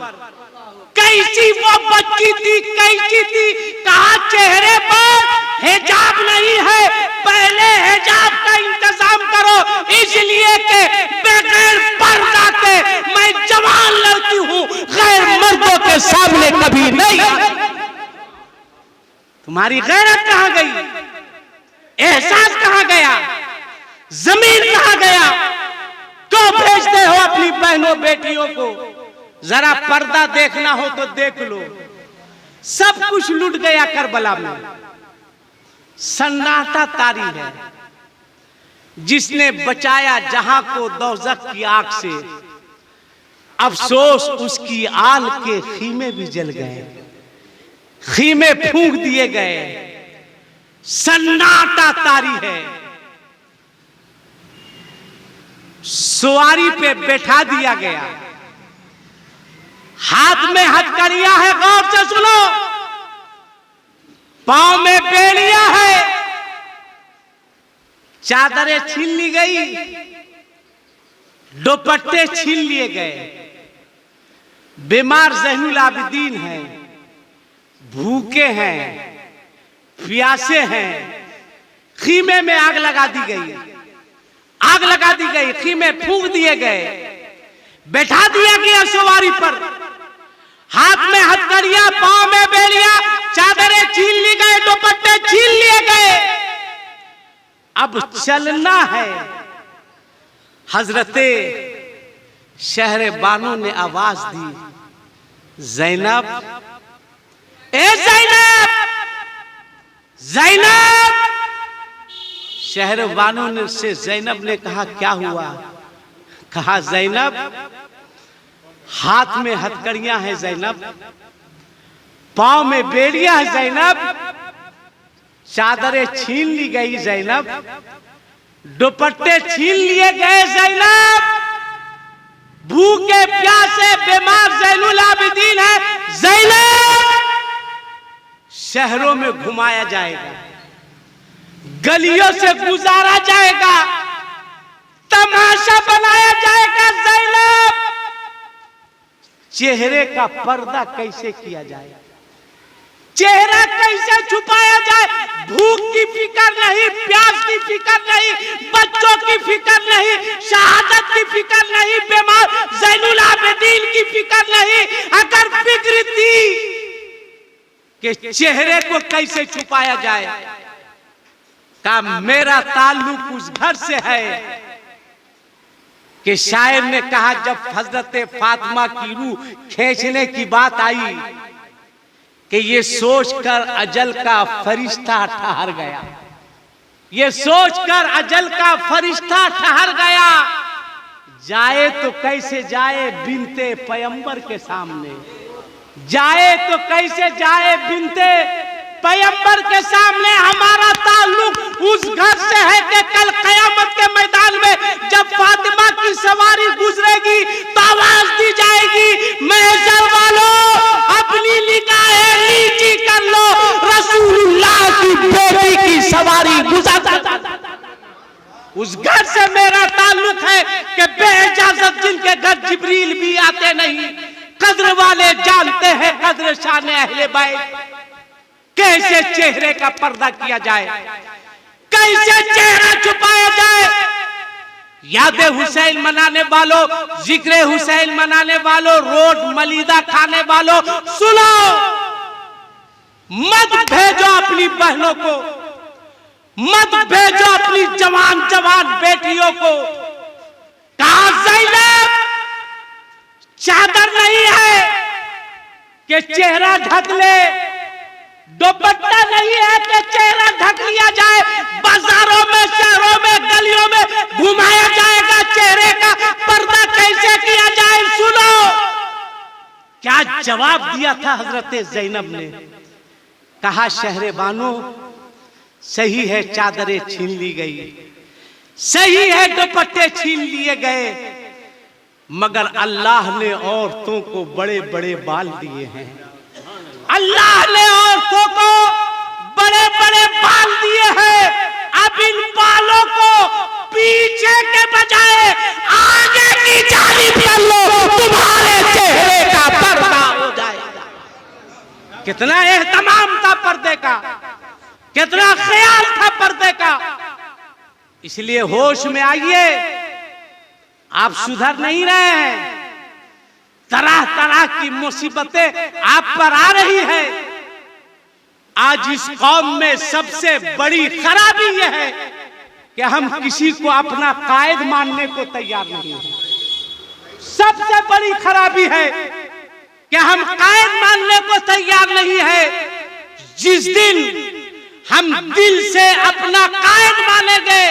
कैसी वो बच्ची थी, कैसी थी? कहा चेहरे पर हिजाब नहीं है, पहले हिजाब का इंतजाम करो, इसलिए कि बगैर पर्दा के मैं जवान लड़की हूँ, गैर मर्दों के सामने कभी नहीं। तुम्हारी गैरत कहाँ गई? एहसास कहाँ गया? जमीन कहाँ गया? क्यों भेजते हो अपनी बहनों बेटियों को? जरा पर्दा देखना हो तो देख लो। सब कुछ लूट गया करबला में, सन्नाटा तारी है। जिसने बचाया जहां को दोज़ख की आग से, अफसोस उसकी आल के खीमे भी जल गए, खीमे फूंक दिए गए। सन्नाटा तारी है। सवारी पे बैठा दिया गया, हाथ में हथकड़िया है, गौर से सुनो, पांव में बेड़िया है, चादरें छीन ली गई, दुपट्टे छीन लिए गए। बीमार ज़ैनुल आबिदीन हैं, भूखे हैं, प्यासे हैं, खीमे में आग लगा दी गई, आग लगा दी गई, खीमे फूंक दिए गए, बैठा दिया गया सवारी पर, हाथ में हथकड़ियां, पांव में बेड़ियां, चादरें छीन ली गए, दुपट्टे छीन लिए गए। अब चलना है। हजरते शहर बानो ने आवाज दी, ज़ैनब, ए ज़ैनब, ज़ैनब। शहर बानो ने से ज़ैनब ने कहा, क्या हुआ? कहा, ज़ैनब, हाथ में हथकड़ियां हैं ज़ैनब, पांव में बेड़ियां हैं ज़ैनब, चादरें छीन ली गई ज़ैनब, दुपट्टे छीन लिए गए ज़ैनब, भूखे प्यासे बीमार ज़ैनुल आबिदीन है ज़ैनब। शहरों में घुमाया जाएगा, गलियों से गुजारा जाएगा, तमाशा बनाया जाएगा ज़ैनब। चेहरे का पर्दा कैसे किया जाए, चेहरा कैसे छुपाया जाए? भूख की फिक्र नहीं, प्यास की फिक्र नहीं, बच्चों की फिक्र नहीं, शहादत की फिक्र नहीं, बीमार ज़ैनुल आबिदीन की फिक्र नहीं। अगर फिक्र थी कि चेहरे को कैसे छुपाया जाए, का मेरा ताल्लुक उस घर से है कि शायर ने कहा, जब हजरत फातिमा की रूह खींचने की बात आई कि ये सोचकर अजल का फरिश्ता ठहर गया, ये सोचकर अजल का फरिश्ता ठहर गया, जाए तो कैसे जाए बिनते पैगंबर के सामने, जाए तो कैसे जाए बिनते पैगंबर के सामने। हमारा ताल्लुक उस घर से है कि कल कयामत के मैदान में जब फातिमा की सवारी गुजरेगी तो आवाज दी जाएगी, महशर वालों अपनी निगाहें नीची कर लो, रसूलुल्लाह की बेटी की सवारी गुजर। उस घर से मेरा ताल्लुक है कि बेइजाजत जिनके घर जिब्रील भी आते नहीं, कद्र वाले जानते हैं कद्र शान अहले बैत। कैसे चेहरे का पर्दा किया जाए, कैसे चेहरा छुपाया जाए? याद हुसैन मनाने वालों, जिक्र हुसैन मनाने वालों, रोज मलीदा खाने वालों, सुनो, मत भेजो अपनी बहनों को, मत भेजो अपनी जवान जवान बेटियों को। कहा ज़ैनब, चादर नहीं है कि चेहरा ढक ले, दुपट्टा नहीं है कि चेहरा ढक लिया जाए, बाजारों में, शहरों में, गलियों में घुमाया जाएगा। चेहरे का पर्दा कैसे किया जाए? सुनो क्या जवाब दिया था हजरत ज़ैनब ने। कहा, शहर बानो, सही है चादरें छीन ली गई, सही है दुपट्टे छीन लिए गए, मगर अल्लाह ने औरतों को बड़े बड़े बाल दिए हैं, अल्लाह ने औरतों को बड़े बड़े बाल दिए हैं। अब इन बालों को पीछे के बजाय आगे की जानिब कर लो, तुम्हारे चेहरे का पर्दा हो जाएगा। कितना एहतमाम था पर्दे का, कितना ख्याल था पर्दे का। इसलिए होश में आइए, आप सुधर नहीं रहे हैं, तरह तरह की मुसीबतें आप पर आ रही है। आज इस कौम में सबसे बड़ी खराबी यह है कि हम किसी को अपना कायद मानने को तैयार नहीं हैं। सबसे बड़ी खराबी है कि हम कायद मानने को तैयार नहीं है। जिस दिन हम दिल से अपना कायद मानेंगे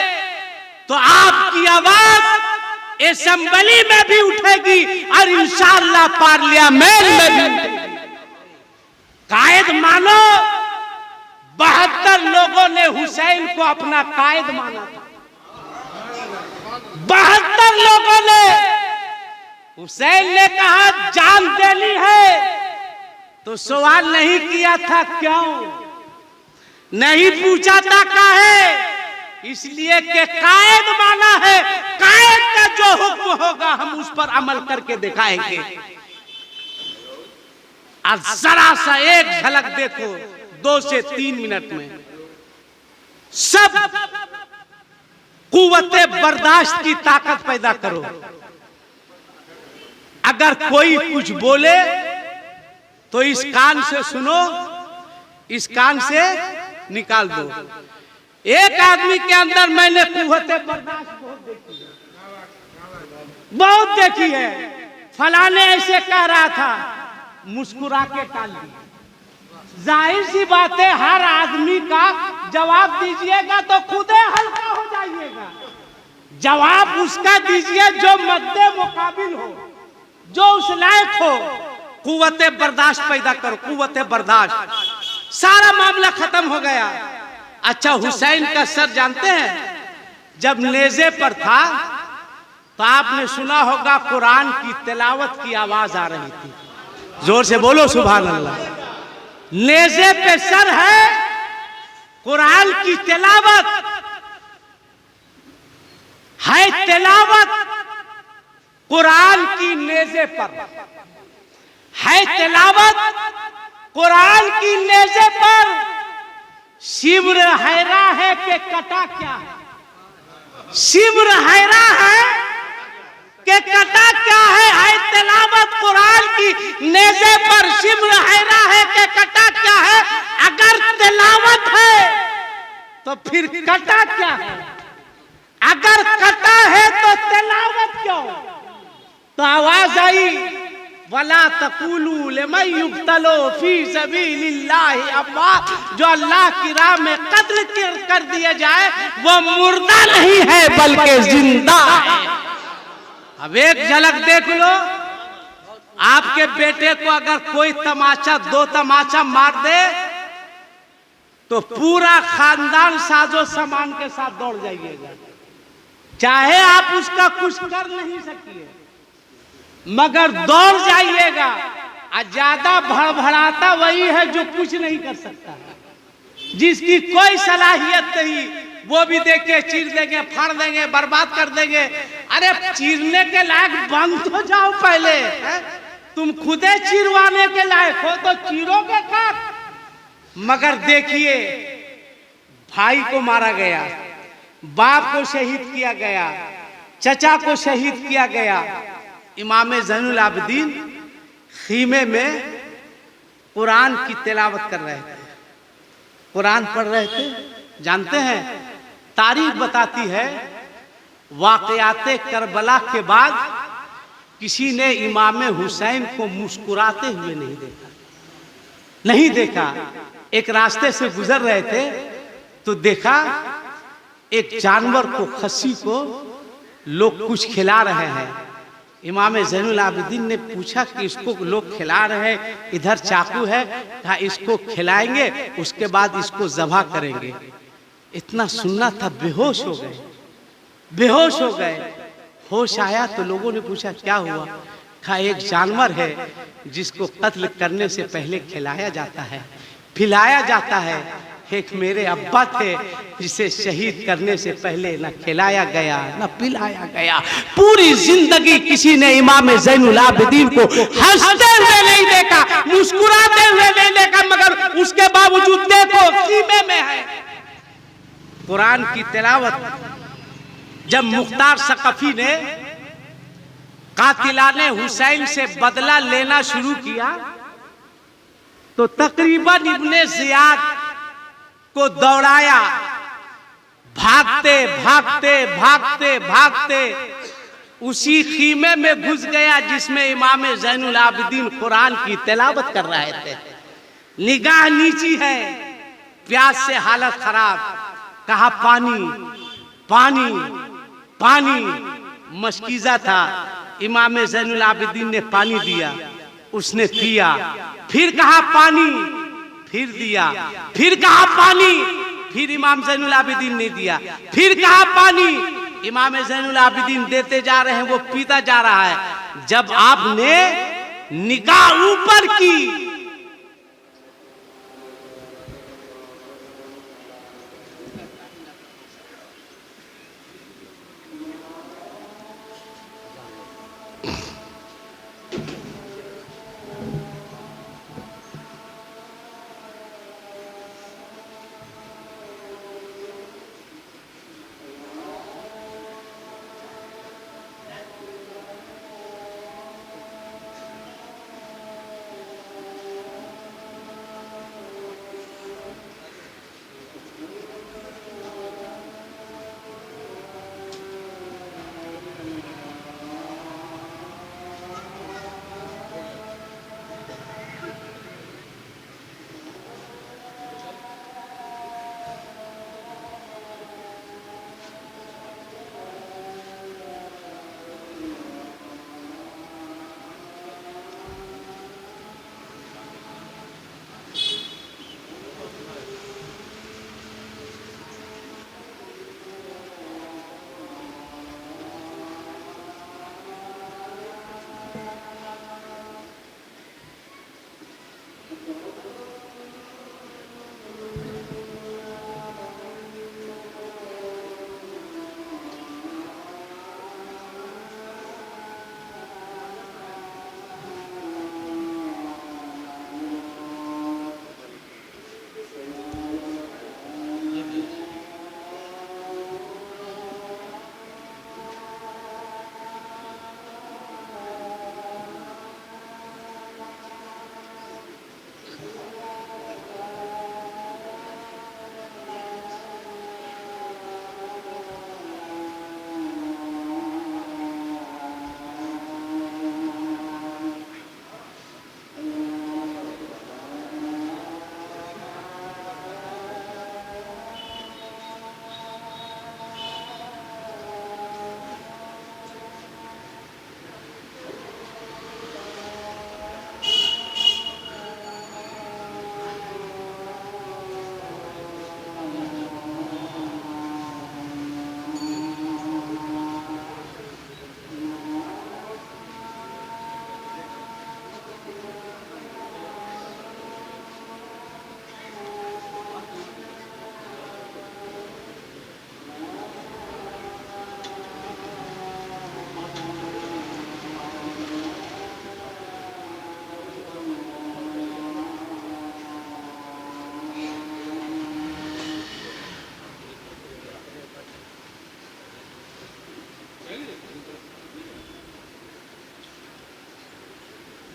तो आपकी आवाज असेंबली में भी उठेगी और इंशाअल्लाह पार्लियामेंट में भी। कायद मानो। 72 लोगों ने हुसैन को अपना कायद माना था। 72 लोगों ने। हुसैन ने कहा जान देनी है तो सवाल नहीं किया था क्यों, नहीं पूछा था काहे, इसलिए कि कायद माना है। कायद का जो हुक्म होगा हम उस पर अमल करके दिखाएंगे। और जरा सा एक झलक देखो 2 से 3 मिनट में सब कुव्वते बर्दाश्त की ताकत पैदा करो। अगर कोई कुछ बोले तो इस कान से सुनो, इस कान से निकाल दो। एक आदमी के अंदर मैंने कुव्वते बर्दाश्त बहुत देखी है। फलाने ऐसे कह रहा था, मुस्कुरा के टाल दिया। जाहिर सी बात है, हर आदमी का जवाब दीजिएगा तो खुदे हल्का हो जाइएगा। जवाब उसका दीजिए जो मद्दे मुकाबिल हो, जो उस लायक हो। कुव्वते बर्दाश्त पैदा करो, कुव्वते बर्दाश्त। सारा मामला खत्म हो गया। अच्छा, हुसैन का सर जानते हैं, जब नेज़े पर था तो आपने सुना होगा कुरान की तिलावत की आवाज आ रही थी। जोर से बोलो सुभान अल्लाह। नेज़े पे सर है, कुरान की तिलावत है, तिलावत कुरान की नेज़े पर है, तिलावत कुरान की नेज़े पर। शिब्र हैरा है कि कटा क्या है? शिब्र हैरा है कि कटा क्या है तिलावत कुरान की नेज़े पर। शिब्र हैरा है कि कटा क्या है? अगर तिलावत है तो फिर कटा क्या है? अगर कटा है तो तिलावत क्यों? तो आवाज आई, वला तक़ूलू लिमन युक़्तलू फी सबीलिल्लाहि अम्वात। जो अल्लाह की राह में कत्ल कर दिया जाए वो मुर्दा नहीं है बल्कि जिंदा है। अब एक झलक देख लो, आपके बेटे को अगर कोई तमाचा, दो तमाचा मार दे तो पूरा खानदान साजो सामान के साथ दौड़ जाइएगा। चाहे आप उसका कुछ कर नहीं सकिए, मगर दौड़ जाइएगा। ज्यादा भड़भड़ाता वही है जो कुछ नहीं कर सकता, जिसकी कोई सलाहियत नहीं। वो भी देखे चीर देंगे, फाड़ देंगे, बर्बाद कर देंगे। अरे चीरने के लायक बंद तो जाओ पहले, है? तुम खुदे चीरवाने के लायक हो तो चीरोगे क्या? मगर देखिए, भाई को मारा गया, बाप को शहीद किया गया, चचा को शहीद किया गया। इमाम ज़ैनुल आबिदीन खीमे में कुरान की तिलावत कर रहे थे, कुरान पढ़ रहे थे। जानते हैं, तारीख बताती है, वाक़याते करबला के बाद किसी ने इमाम हुसैन को मुस्कुराते हुए नहीं देखा, नहीं देखा। एक रास्ते से गुजर रहे थे तो देखा एक जानवर को, खस्सी को लोग कुछ खिला रहे हैं। इमाम ज़ैनुल आबिदीन ने पूछा कि इसको लोग खिला रहे हैं, इधर चाकू है, कहा इसको खिलाएंगे, उसके बाद इसको ज़बह करेंगे। इतना सुनना था, बेहोश हो गए, बेहोश हो गए। होश आया तो लोगों ने पूछा क्या हुआ? कहा एक जानवर है जिसको कत्ल करने से पहले खिलाया जाता है, पिलाया जाता है। एक मेरे अब्बा थे जिसे शहीद करने से पहले न खिलाया गया न पिलाया गया। पूरी जिंदगी किसी ने इमाम ज़ैनुल आबिदीन को हंसते हुए नहीं देखा, मुस्कुराते हुए नहीं देखा, मगर उसके बावजूद देखो खीमे में है कुरान की तिलावत। जब मुख्तार सकफी ने कातिलाने हुसैन से बदला लेना शुरू किया तो तकरीबन इब्ने ज़ियाद को दौड़ाया। भागते भागते भागते भागते उसी खीमे में घुस गया जिसमें इमाम ज़ैनुल आबिदीन कुरान की तिलावत कर रहे थे। निगाह नीची है, प्यास से हालत खराब। कहा पानी पानी पानी, मशकीज़ा था। इमाम ज़ैनुल आबिदीन ने पानी दिया, उसने पिया। फिर कहा पानी, फिर दिया। फिर कहा पानी, फिर इमाम ज़ैनुल आबिदीन ने दिया। फिर कहा पानी, इमाम ज़ैनुल आबिदीन देते जा रहे हैं, वो पीता जा रहा है। जब आपने निगाह ऊपर की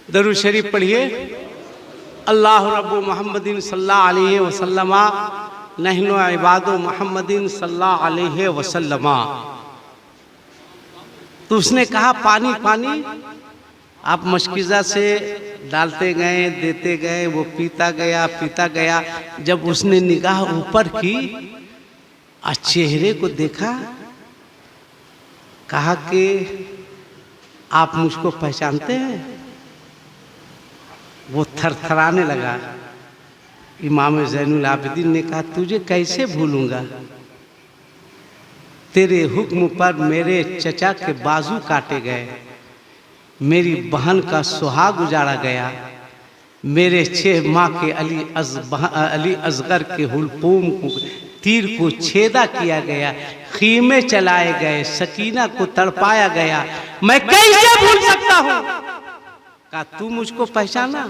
दरूद शरीफ पढ़िए। अल्लाह रब्बु मुहम्मदिन सल्लल्लाहु अलैहि वसल्लमा नहनु इबादु मुहम्मदिन सल्लल्लाहु अलैहि वसल्लमा। तो उसने कहा पानी पानी, आप मशकीज़ा से डालते गए देते गए, वो पीता गया। जब उसने निगाह ऊपर की और चेहरे को देखा, कहा कि आप मुझको पहचानते हैं? वो थरथराने लगा। इमाम ज़ैनुल आबिदीन ने कहा तुझे कैसे भूलूंगा, तेरे हुक्म पर मेरे चचा के बाजू काटे गए, मेरी बहन का सुहाग उजाड़ा गया, मेरे 6 माह के अली असगर के हुलकूम को तीर को छेदा किया गया, खीमे चलाए गए, सकीना को तड़पाया गया, मैं कैसे भूल सकता हूँ? कहा तू मुझको पहचाना?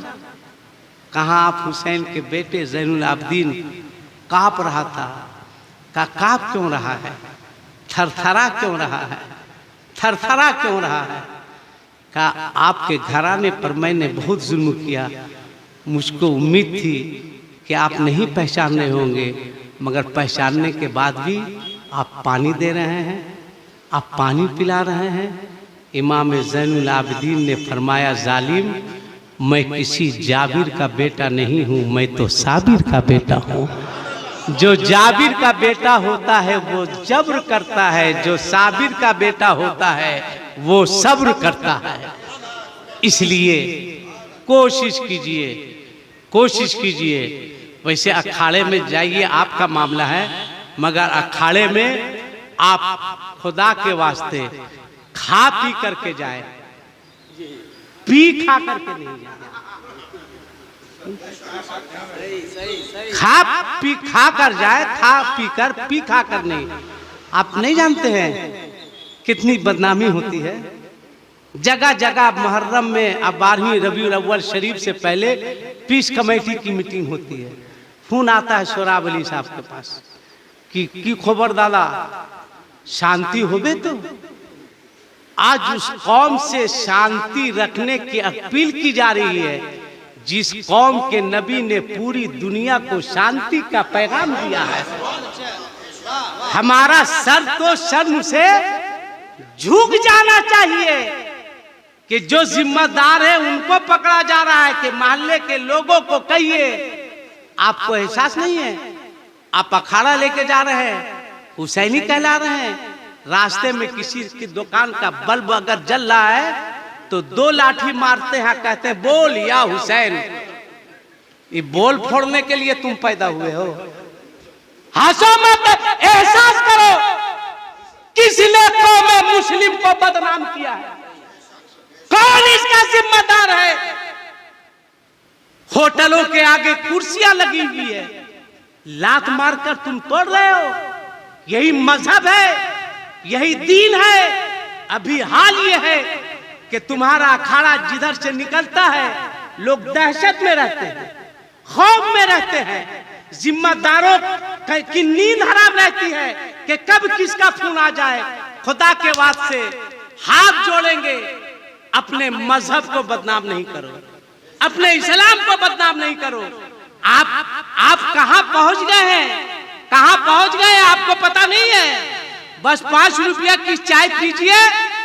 कहाँ आप हुसैन के बेटे ज़ैनुल आबिदीन काँप रहा था। कहा काँप क्यों रहा है, थरथरा क्यों रहा है, थरथरा क्यों रहा है? कहा आपके घराने पर मैंने बहुत जुल्म किया, मुझको उम्मीद थी कि आप नहीं पहचान रहे होंगे, मगर पहचानने के बाद भी आप पानी दे रहे हैं, आप पानी पिला रहे हैं। इमाम ज़ैनुल आबिदीन ने फरमाया जालिम, मैं किसी जाबिर का बेटा नहीं हूँ, मैं तो साबिर का बेटा हूँ। जो जाबिर का बेटा होता है वो जब्र करता है, जो साबिर का बेटा होता है वो सब्र करता है। इसलिए कोशिश कीजिए। वैसे अखाड़े में जाइए, आपका मामला है, मगर अखाड़े में आप खुदा के वास्ते खा पी करके जाए, पी खा करके नहीं जाए। खा कर जाए, खा पी कर, पी खा कर नहीं। आप नहीं जानते हैं कितनी बदनामी होती है। जगह जगह मुहर्रम में, अब 12वीं रबीउल अव्वल शरीफ से पहले पीस कमेटी की मीटिंग होती है। फोन आता है शोराब अली साहब के पास कि खबर दादा शांति होबे। तो आज उस कौम से शांति रखने की अपील की जा रही है जिस कौम के नबी ने पूरी दुनिया को शांति का पैगाम दिया है। हमारा सर तो शर्म से झुक जाना चाहिए कि जो जिम्मेदार है उनको पकड़ा जा रहा है कि मोहल्ले के लोगों को कहिए। आपको एहसास नहीं है? आप अखाड़ा लेके जा रहे हैं, हुसैनी कहला रहे हैं, रास्ते में किसी की दुकान का बल्ब अगर जल रहा है तो 2 लाठी मारते हैं, कहते हैं बोल या हुसैन। ये बोल फोड़ने के लिए तुम पैदा हुए हो? हंसो मत, एहसास करो किसने कौम मुस्लिम को बदनाम किया है, कौन इसका जिम्मेदार है? होटलों के आगे कुर्सियां लगी हुई है, लात मारकर तुम तोड़ रहे हो। यही मजहब है, यही दीन है। अभी हाल ये है कि तुम्हारा अखाड़ा जिधर से निकलता है लोग दहशत में रहते हैं, खौफ में रहते हैं। जिम्मेदारों की नींद हराम रहती है कि कब किसका खून आ जाए। खुदा के वास्ते हाथ जोड़ेंगे, अपने मजहब को बदनाम नहीं करो, अपने इस्लाम को बदनाम नहीं करो। आप कहां पहुंच गए हैं, कहां पहुंच गए आपको पता नहीं है। बस 5 रुपया की चाय पीजिए,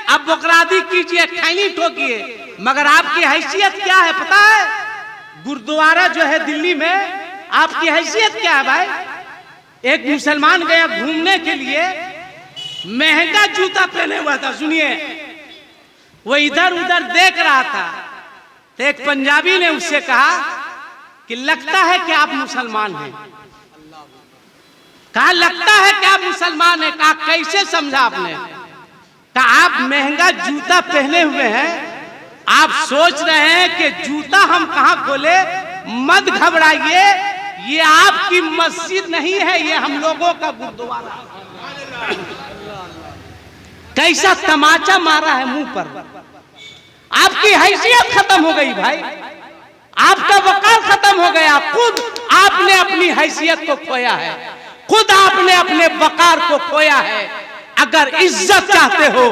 अब बकरादी कीजिए, खैनी ठोकिए, मगर आपकी हैसियत क्या है पता है? गुरुद्वारा जो है दिल्ली में, आपकी हैसियत क्या है भाई? एक मुसलमान गया घूमने के लिए, महंगा जूता पहने हुआ था। सुनिए, वो इधर उधर देख रहा था तो एक पंजाबी ने उससे कहा कि लगता है कि आप मुसलमान हैं। कहा लगता है कि आप मुसलमान हैं। कहा कैसे समझा आपने? कहा आप महंगा जूता पहने हुए हैं, आप सोच रहे हैं कि जूता हम कहां खोले। मत घबराइए, ये आपकी मस्जिद नहीं है, ये हम लोगों का गुरुद्वारा। कैसा तमाचा मारा है मुंह पर। आपकी हैसियत खत्म हो गई भाई, आपका वकार खत्म हो गया। खुद आपने अपनी हैसियत को खोया है, खुद आपने अपने वकार को खोया है। अगर इज्जत चाहते हो,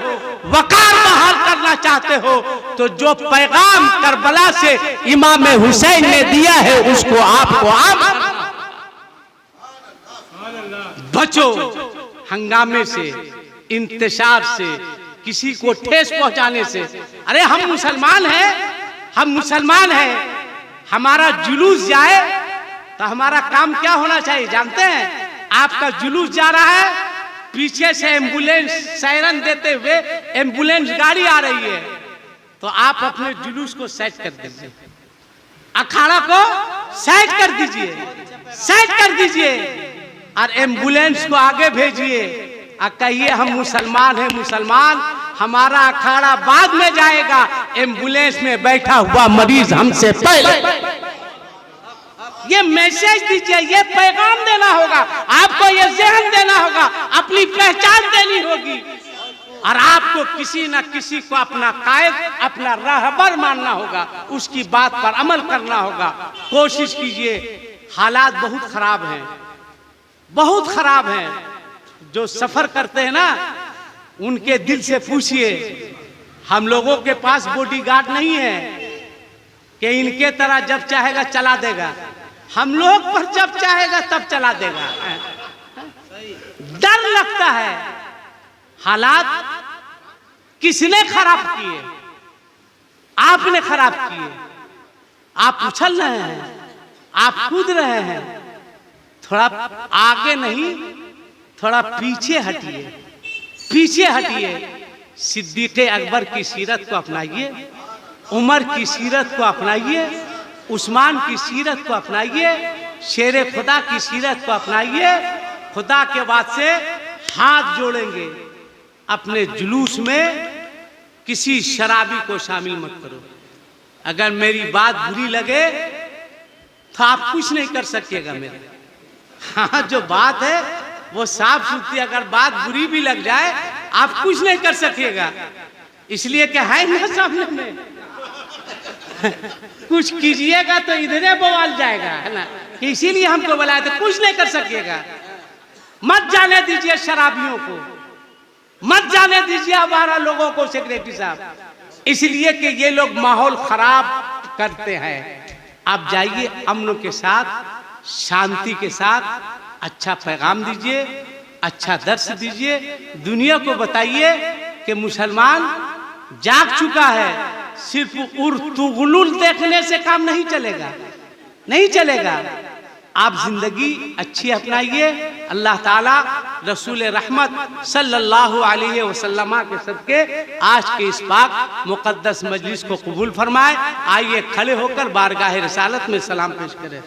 वकार बहाल करना चाहते हो, तो जो पैगाम करबला से इमाम हुसैन ने दिया है उसको आपको आप बचो। हंगामे से, इंतशार से, किसी को ठेस पहुंचाने से। अरे हम मुसलमान हैं, हम मुसलमान हैं। हमारा जुलूस जाए तो हमारा काम क्या होना चाहिए जानते हैं? आपका जुलूस जा रहा है, पीछे से एम्बुलेंस सायरन देते हुए एम्बुलेंस गाड़ी आ रही है, तो आप अपने जुलूस को सेट कर दीजिए, अखाड़ा को सेट कर दीजिए, सेट कर दीजिए और एम्बुलेंस को आगे भेजिए और कहिए हम मुसलमान हैं, मुसलमान। हमारा अखाड़ा बाद में जाएगा, एम्बुलेंस में बैठा हुआ मरीज हमसे पहले। ये मैसेज दीजिए, ये पैगाम देना होगा आपको, ये ज़हन देना होगा, अपनी पहचान देनी होगी और आपको किसी न किसी को अपना कायद, अपना रहबर मानना होगा, उसकी बात पर अमल करना होगा। कोशिश कीजिए। हालात बहुत खराब हैं, बहुत खराब हैं। जो सफर करते हैं ना, उनके दिल से पूछिए। हम लोगों के पास बॉडीगार्ड नहीं है कि इनके तरह जब चाहेगा चला देगा। हम लोग पर जब चाहेगा तब चला देगा। डर लगता है। हालात किसने खराब किए? आपने खराब किए। आप उछल रहे हैं, आप कूद रहे हैं। थोड़ा आगे नहीं, थोड़ा पीछे हटिए, पीछे हटिए। सिद्दीक़े अकबर की सीरत को अपनाइए, उमर की सीरत को अपनाइए, उस्मान की सीरत को अपनाइए, शेरे खुदा की सीरत को अपनाइए। खुदा के बाद से हाथ जोड़ेंगे। अपने जुलूस में किसी शराबी को शामिल मत करो। अगर मेरी बात बुरी लगे तो आप कुछ नहीं कर सकिएगा मेरे। हाँ, जो बात है वो साफ सुथरी, अगर बात बुरी भी लग जाए आप कुछ नहीं कर सकिएगा, इसलिए कि है ना सामने में। कुछ कीजिएगा तो इधरे बवाल जाएगा, है ना, इसीलिए हमको बुलाया था। कुछ नहीं कर सकिएगा। मत जाने दीजिए शराबियों को, मत जाने दीजिए हमारा लोगों को, सेक्रेटरी साहब, इसलिए कि ये लोग माहौल खराब करते हैं। आप जाइए अमन के साथ, शांति के साथ, अच्छा पैगाम दीजिए, अच्छा दर्श दीजिए। दुनिया को बताइए कि मुसलमान जाग चुका है। सिर्फ उर्तुगुलुल देखने से काम नहीं चलेगा, नहीं चलेगा। आप जिंदगी अच्छी अपनाइए। अल्लाह ताला रसूल रहमत सल्लल्लाहु अलैहि वसल्लम के सबके आज के इस पाक मुकद्दस मजलिस को कबूल फरमाए। आइए खड़े होकर बारगाह रिसालत में सलाम पेश करें।